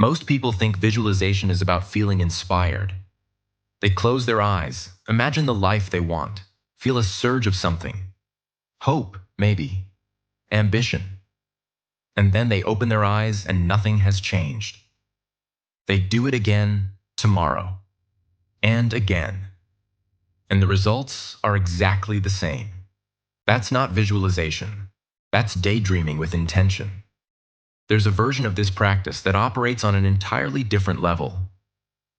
Most people think visualization is about feeling inspired. They close their eyes, imagine the life they want, feel a surge of something. Hope, maybe. Ambition. And then they open their eyes and nothing has changed. They do it again tomorrow. And again. And the results are exactly the same. That's not visualization. That's daydreaming with intention. There's a version of this practice that operates on an entirely different level.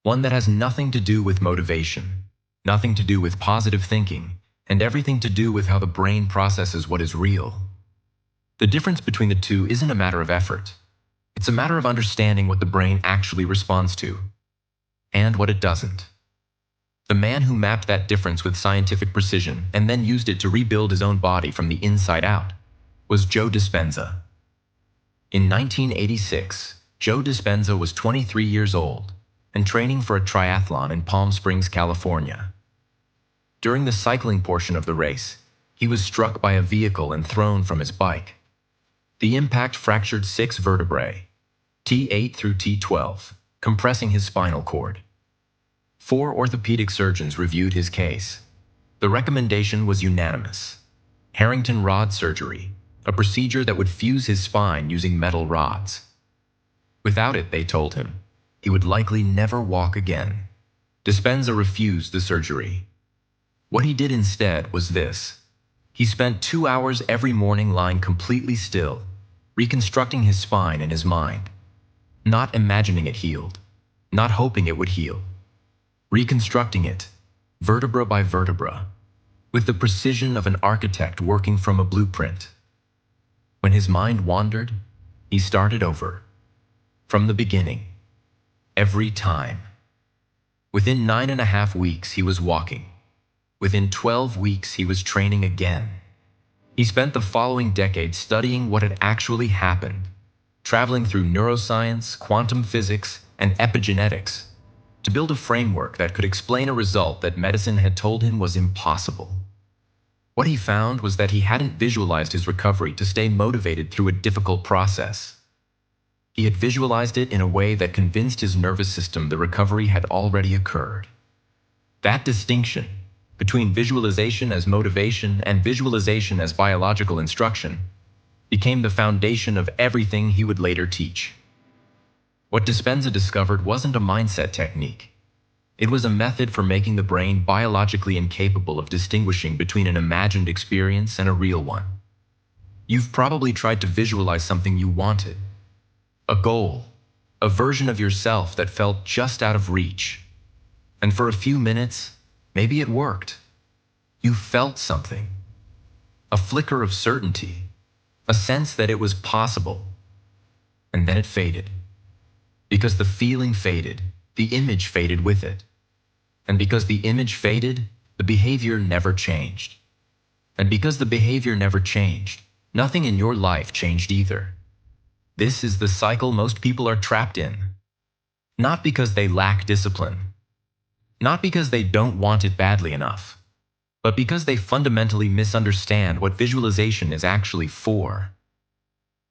One that has nothing to do with motivation, nothing to do with positive thinking, and everything to do with how the brain processes what is real. The difference between the two isn't a matter of effort. It's a matter of understanding what the brain actually responds to, and what it doesn't. The man who mapped that difference with scientific precision and then used it to rebuild his own body from the inside out was Joe Dispenza. In 1986, Joe Dispenza was 23 years old and training for a triathlon in Palm Springs, California. During the cycling portion of the race, he was struck by a vehicle and thrown from his bike. The impact fractured 6 vertebrae, T8 through T12, compressing his spinal cord. 4 orthopedic surgeons reviewed his case. The recommendation was unanimous: Harrington rod surgery, a procedure that would fuse his spine using metal rods. Without it, they told him, he would likely never walk again. Dispenza refused the surgery. What he did instead was this. He spent 2 hours every morning lying completely still, reconstructing his spine in his mind. Not imagining it healed, not hoping it would heal. Reconstructing it, vertebra by vertebra, with the precision of an architect working from a blueprint. When his mind wandered, he started over. From the beginning. Every time. Within 9.5 weeks, he was walking. Within 12 weeks, he was training again. He spent the following decade studying what had actually happened, traveling through neuroscience, quantum physics, and epigenetics to build a framework that could explain a result that medicine had told him was impossible. What he found was that he hadn't visualized his recovery to stay motivated through a difficult process. He had visualized it in a way that convinced his nervous system the recovery had already occurred. That distinction between visualization as motivation and visualization as biological instruction became the foundation of everything he would later teach. What Dispenza discovered wasn't a mindset technique. It was a method for making the brain biologically incapable of distinguishing between an imagined experience and a real one. You've probably tried to visualize something you wanted. A goal, a version of yourself that felt just out of reach. And for a few minutes, maybe it worked. You felt something. A flicker of certainty. A sense that it was possible. And then it faded. Because the feeling faded, the image faded with it. And because the image faded, the behavior never changed. And because the behavior never changed, nothing in your life changed either. This is the cycle most people are trapped in. Not because they lack discipline. Not because they don't want it badly enough. But because they fundamentally misunderstand what visualization is actually for.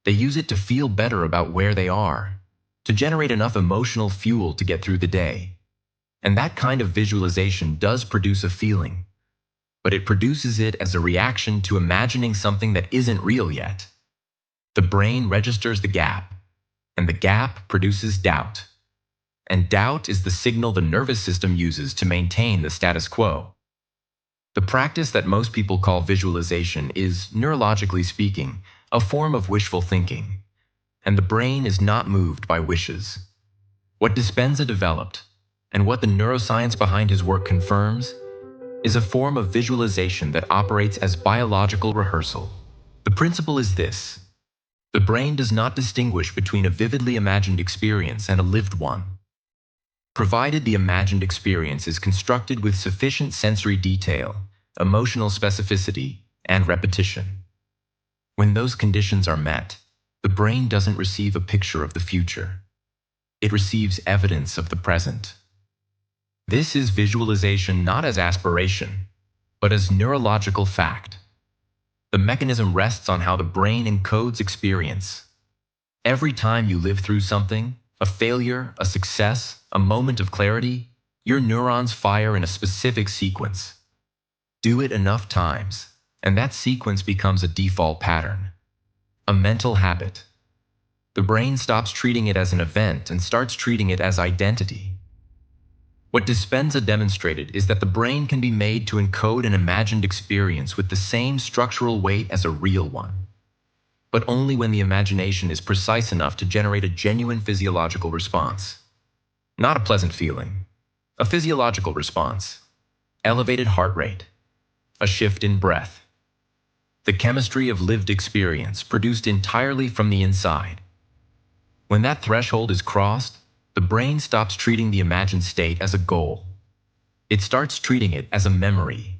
They use it to feel better about where they are, to generate enough emotional fuel to get through the day. And that kind of visualization does produce a feeling, but it produces it as a reaction to imagining something that isn't real yet. The brain registers the gap, and the gap produces doubt. And doubt is the signal the nervous system uses to maintain the status quo. The practice that most people call visualization is, neurologically speaking, a form of wishful thinking. And the brain is not moved by wishes. What Dispenza developed, and what the neuroscience behind his work confirms, is a form of visualization that operates as biological rehearsal. The principle is this: the brain does not distinguish between a vividly imagined experience and a lived one, provided the imagined experience is constructed with sufficient sensory detail, emotional specificity, and repetition. When those conditions are met, the brain doesn't receive a picture of the future. It receives evidence of the present. This is visualization not as aspiration, but as neurological fact. The mechanism rests on how the brain encodes experience. Every time you live through something, A failure, a success, a moment of clarity, your neurons fire in a specific sequence. Do it enough times, and that sequence becomes a default pattern, a mental habit. The brain stops treating it as an event and starts treating it as identity. What Dispenza demonstrated is that the brain can be made to encode an imagined experience with the same structural weight as a real one, but only when the imagination is precise enough to generate a genuine physiological response. Not a pleasant feeling, a physiological response. Elevated heart rate, a shift in breath. The chemistry of lived experience produced entirely from the inside. When that threshold is crossed, the brain stops treating the imagined state as a goal. It starts treating it as a memory.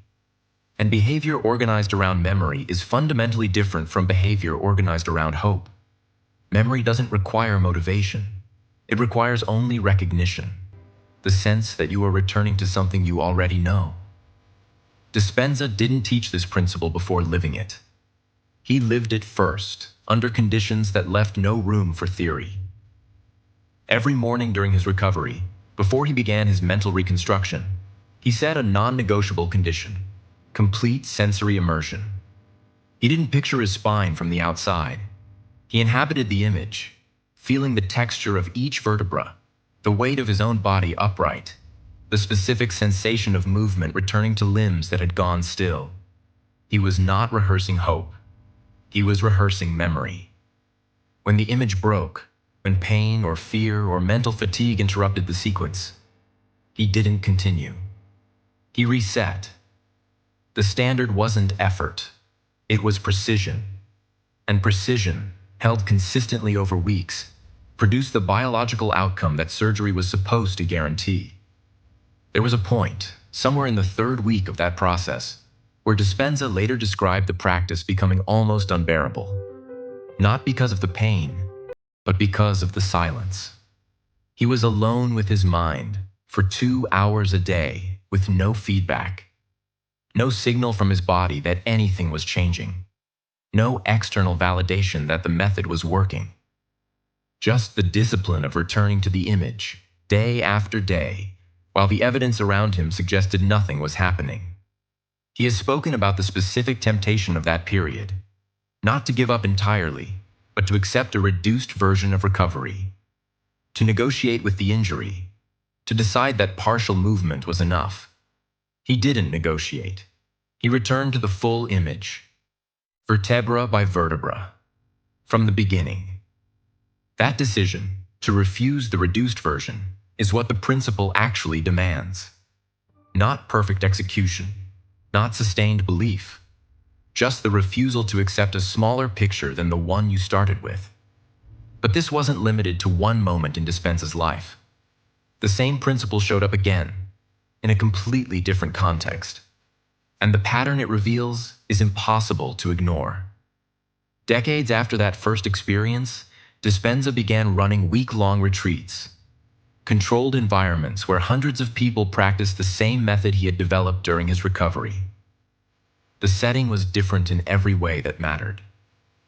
And behavior organized around memory is fundamentally different from behavior organized around hope. Memory doesn't require motivation. It requires only recognition, the sense that you are returning to something you already know. Dispenza didn't teach this principle before living it. He lived it first, under conditions that left no room for theory. Every morning during his recovery, before he began his mental reconstruction, he set a non-negotiable condition: complete sensory immersion. He didn't picture his spine from the outside. He inhabited the image, feeling the texture of each vertebra, the weight of his own body upright, the specific sensation of movement returning to limbs that had gone still. He was not rehearsing hope. He was rehearsing memory. When the image broke, when pain or fear or mental fatigue interrupted the sequence, he didn't continue. He reset. The standard wasn't effort. It was precision. And precision, held consistently over weeks, produced the biological outcome that surgery was supposed to guarantee. There was a point, somewhere in the third week of that process, where Dispenza later described the practice becoming almost unbearable. Not because of the pain, but because of the silence. He was alone with his mind for 2 hours a day with no feedback, no signal from his body that anything was changing, no external validation that the method was working. Just the discipline of returning to the image, day after day, while the evidence around him suggested nothing was happening. He has spoken about the specific temptation of that period, not to give up entirely, but to accept a reduced version of recovery, to negotiate with the injury, to decide that partial movement was enough. He didn't negotiate. He returned to the full image, vertebra by vertebra, from the beginning. That decision, to refuse the reduced version, is what the principle actually demands. Not perfect execution, not sustained belief, just the refusal to accept a smaller picture than the one you started with. But this wasn't limited to one moment in Dispenza's life. The same principle showed up again, in a completely different context. And the pattern it reveals is impossible to ignore. Decades after that first experience, Dispenza began running week-long retreats, controlled environments where hundreds of people practiced the same method he had developed during his recovery. The setting was different in every way that mattered.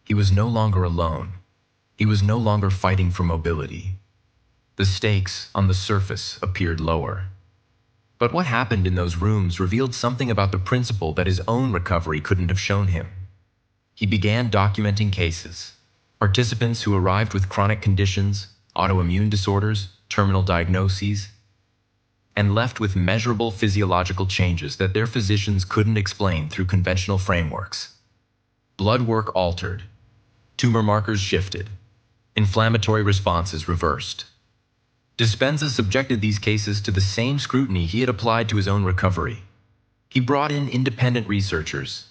He was no longer alone. He was no longer fighting for mobility. The stakes, on the surface, appeared lower. But what happened in those rooms revealed something about the principle that his own recovery couldn't have shown him. He began documenting cases, participants who arrived with chronic conditions, autoimmune disorders, terminal diagnoses, and left with measurable physiological changes that their physicians couldn't explain through conventional frameworks. Blood work altered, tumor markers shifted, inflammatory responses reversed. Dispenza subjected these cases to the same scrutiny he had applied to his own recovery. He brought in independent researchers.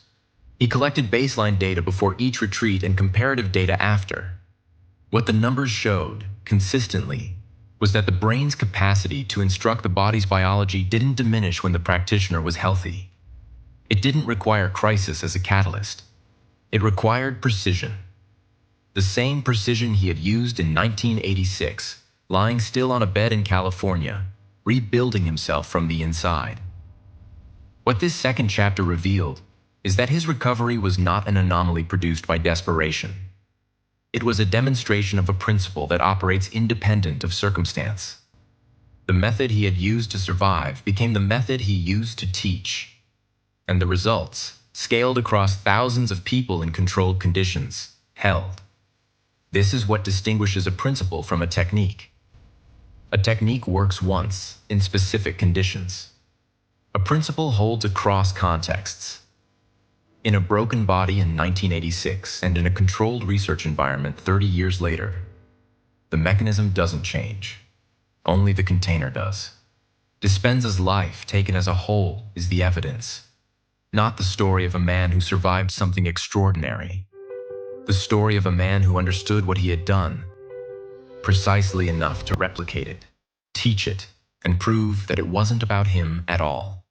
He collected baseline data before each retreat and comparative data after. What the numbers showed, consistently, was that the brain's capacity to instruct the body's biology didn't diminish when the practitioner was healthy. It didn't require crisis as a catalyst. It required precision. The same precision he had used in 1986, lying still on a bed in California, rebuilding himself from the inside. What this second chapter revealed is that his recovery was not an anomaly produced by desperation. It was a demonstration of a principle that operates independent of circumstance. The method he had used to survive became the method he used to teach. And the results, scaled across thousands of people in controlled conditions, held. This is what distinguishes a principle from a technique. A technique works once, in specific conditions. A principle holds across contexts. In a broken body in 1986 and in a controlled research environment 30 years later, the mechanism doesn't change. Only the container does. Dispenza's life, taken as a whole, is the evidence, not the story of a man who survived something extraordinary. The story of a man who understood what he had done, precisely enough to replicate it, teach it, and prove that it wasn't about him at all.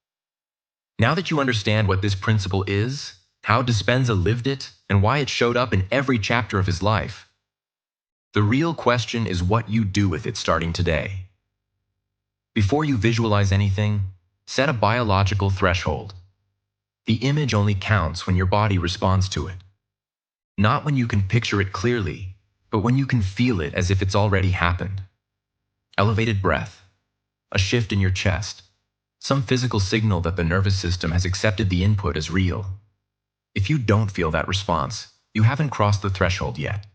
Now that you understand what this principle is, how Dispenza lived it, and why it showed up in every chapter of his life, the real question is what you do with it starting today. Before you visualize anything, set a biological threshold. The image only counts when your body responds to it. Not when you can picture it clearly, but when you can feel it as if it's already happened. Elevated breath, a shift in your chest, some physical signal that the nervous system has accepted the input as real. If you don't feel that response, you haven't crossed the threshold yet.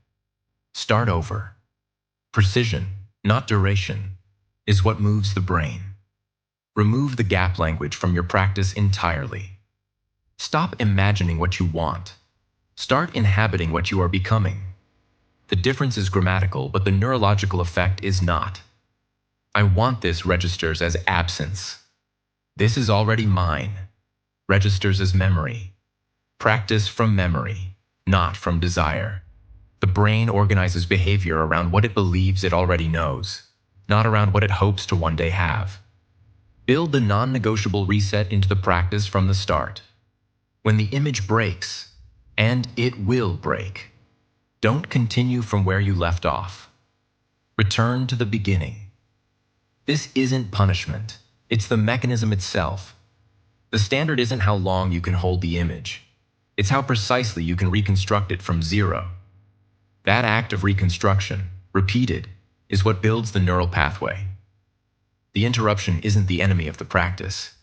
Start over. Precision, not duration, is what moves the brain. Remove the gap language from your practice entirely. Stop imagining what you want. Start inhabiting what you are becoming. The difference is grammatical, but the neurological effect is not. I want this registers as absence. This is already mine. Registers as memory. Practice from memory, not from desire. The brain organizes behavior around what it believes it already knows, not around what it hopes to one day have. Build the non-negotiable reset into the practice from the start. When the image breaks, and it will break, don't continue from where you left off. Return to the beginning. This isn't punishment. It's the mechanism itself. The standard isn't how long you can hold the image. It's how precisely you can reconstruct it from zero. That act of reconstruction, repeated, is what builds the neural pathway. The interruption isn't the enemy of the practice.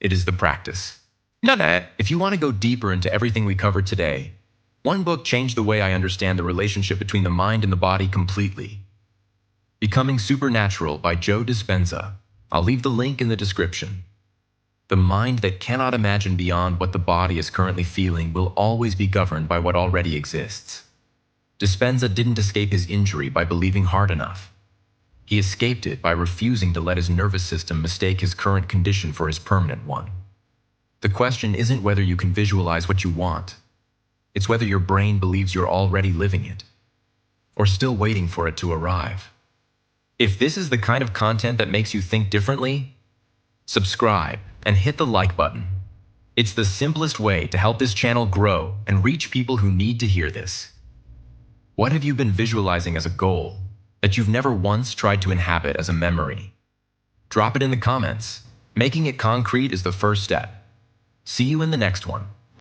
It is the practice. If you want to go deeper into everything we covered today, one book changed the way I understand the relationship between the mind and the body completely. Becoming Supernatural by Joe Dispenza. I'll leave the link in the description. The mind that cannot imagine beyond what the body is currently feeling will always be governed by what already exists. Dispenza didn't escape his injury by believing hard enough. He escaped it by refusing to let his nervous system mistake his current condition for his permanent one. The question isn't whether you can visualize what you want. It's whether your brain believes you're already living it, or still waiting for it to arrive. If this is the kind of content that makes you think differently, subscribe and hit the like button. It's the simplest way to help this channel grow and reach people who need to hear this. What have you been visualizing as a goal that you've never once tried to inhabit as a memory? Drop it in the comments. Making it concrete is the first step. See you in the next one.